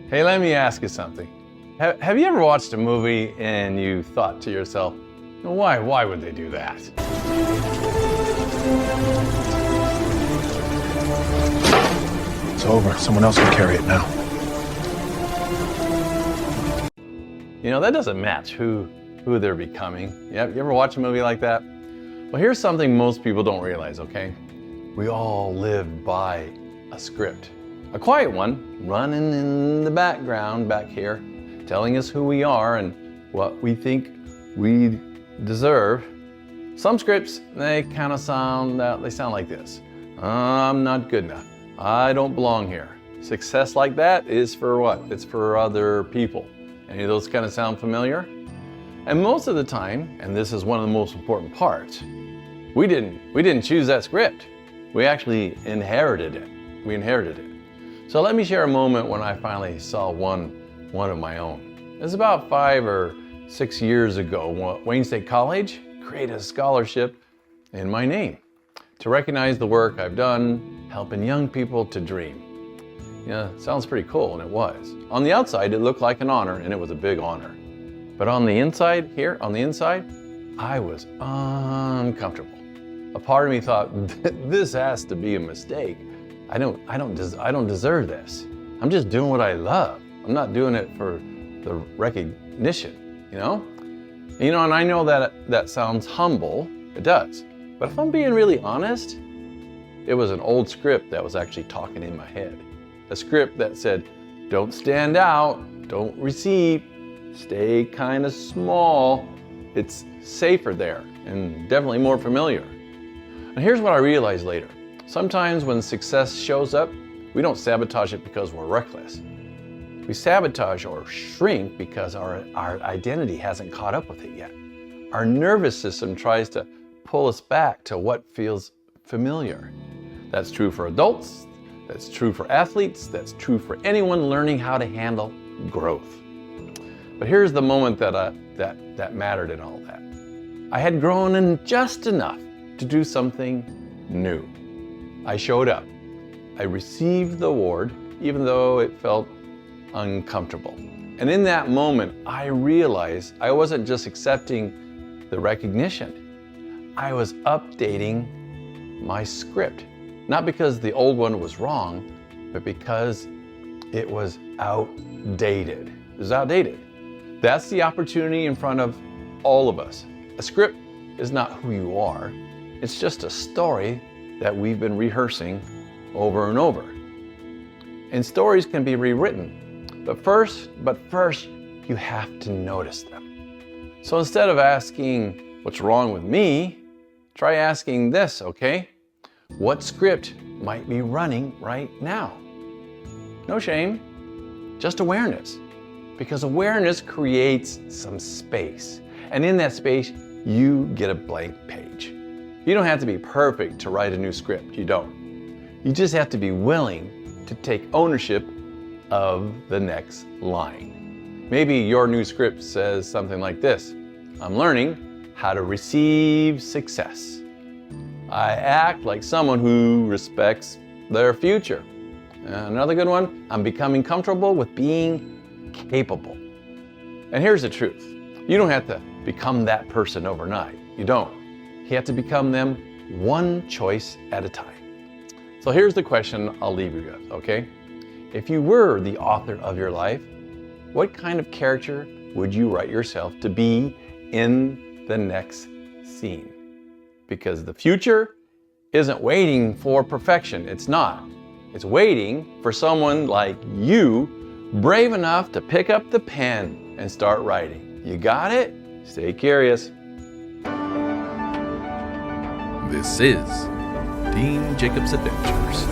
Hey, let me ask you something. Have you ever watched a movie and you thought to yourself, why would they do that? It's over. Someone else can carry it now. That doesn't match who they're becoming. You ever watch a movie like that? Well, here's something most people don't realize, okay? We all live by a script. A quiet one, running in the background back here, telling us who we are and what we think we deserve. Some scripts, they kind of sound like this. I'm not good enough. I don't belong here. Success like that is for what? It's for other people. Any of those kind of sound familiar? And most of the time, and this is one of the most important parts, we didn't choose that script. We actually inherited it. We inherited it. So let me share a moment when I finally saw one of my own. It was about 5 or 6 years ago. Wayne State College created a scholarship in my name to recognize the work I've done helping young people to dream. Sounds pretty cool, and it was. On the outside, it looked like an honor, and it was a big honor. But on the inside, I was uncomfortable. A part of me thought, this has to be a mistake. I don't deserve this. I'm just doing what I love. I'm not doing it for the recognition, And I know that sounds humble. It does. But if I'm being really honest, it was an old script that was actually talking in my head. A script that said, don't stand out, don't receive, stay kind of small. It's safer there and definitely more familiar. And here's what I realized later. Sometimes when success shows up, we don't sabotage it because we're reckless. We sabotage or shrink because our identity hasn't caught up with it yet. Our nervous system tries to pull us back to what feels familiar. That's true for adults, that's true for athletes, that's true for anyone learning how to handle growth. But here's the moment that mattered in all that. I had grown in just enough to do something new. I showed up. I received the award, even though it felt uncomfortable. And in that moment, I realized I wasn't just accepting the recognition. I was updating my script. Not because the old one was wrong, but because it was outdated. It was outdated. That's the opportunity in front of all of us. A script is not who you are. It's just a story that we've been rehearsing over and over. And stories can be rewritten, but first, you have to notice them. So instead of asking, what's wrong with me? Try asking this, okay? What script might be running right now? No shame, just awareness. Because awareness creates some space. And in that space, you get a blank page. You don't have to be perfect to write a new script. You don't. You just have to be willing to take ownership of the next line. Maybe your new script says something like this. I'm learning how to receive success. I act like someone who respects their future. Another good one, I'm becoming comfortable with being capable. And here's the truth. You don't have to become that person overnight. You don't. You have to become them one choice at a time. So here's the question I'll leave you with, okay? If you were the author of your life, what kind of character would you write yourself to be in the next scene? Because the future isn't waiting for perfection. It's not. It's waiting for someone like you, brave enough to pick up the pen and start writing. You got it? Stay curious. This is Dean Jacobs Adventures.